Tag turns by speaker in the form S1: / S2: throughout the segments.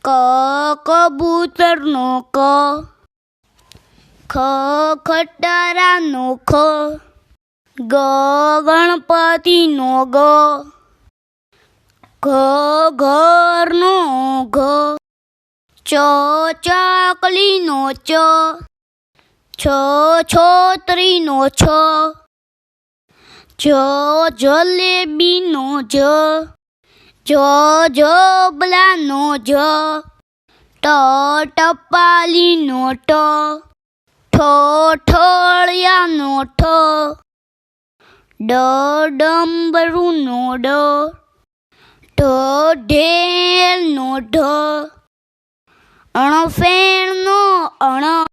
S1: ક કબૂતરનો ક, ખ ખટારાનો ખ, ગ ગણપતિનો ગ, ઘ ઘરનો ઘ, ચ ચકલીનો ચ, છ છોતરીનો છ, જ જલેબીનો જ, જબલાનો જ, ટ ટપાલીનો ટ, ઠળિયાનો ઠ, ડમરૂનો ડ, ઢેલનો ઢ, ફેણનો અણ,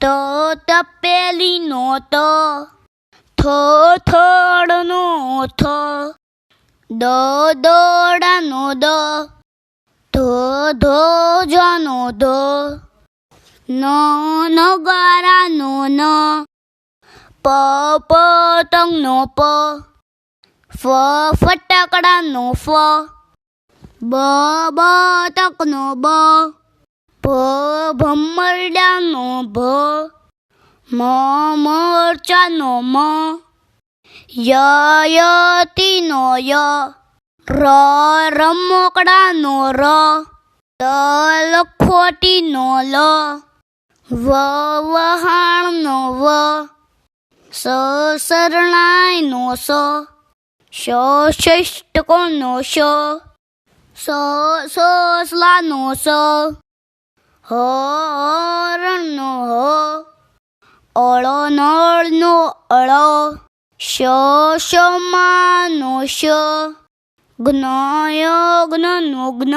S1: તપેલીનો ત, થડનો થ, દડાનો દ, ધજાનો ધ, નગારાનો ન, પતંગનો પ, ફટાકડાનો ફ, બતકનો બ, ભમરડાનો ભ, મરચાનો મ, યતીનો ય, રમકડાનો ર, લખોટીનો લ, વહાણનો વ, શરણાઈનો સ, ષષ્ટકોનો શ, સસલાનો સ, હરણનો હ, નળનો અળ, શમાનો શ, જ્ઞનો જ્ઞ,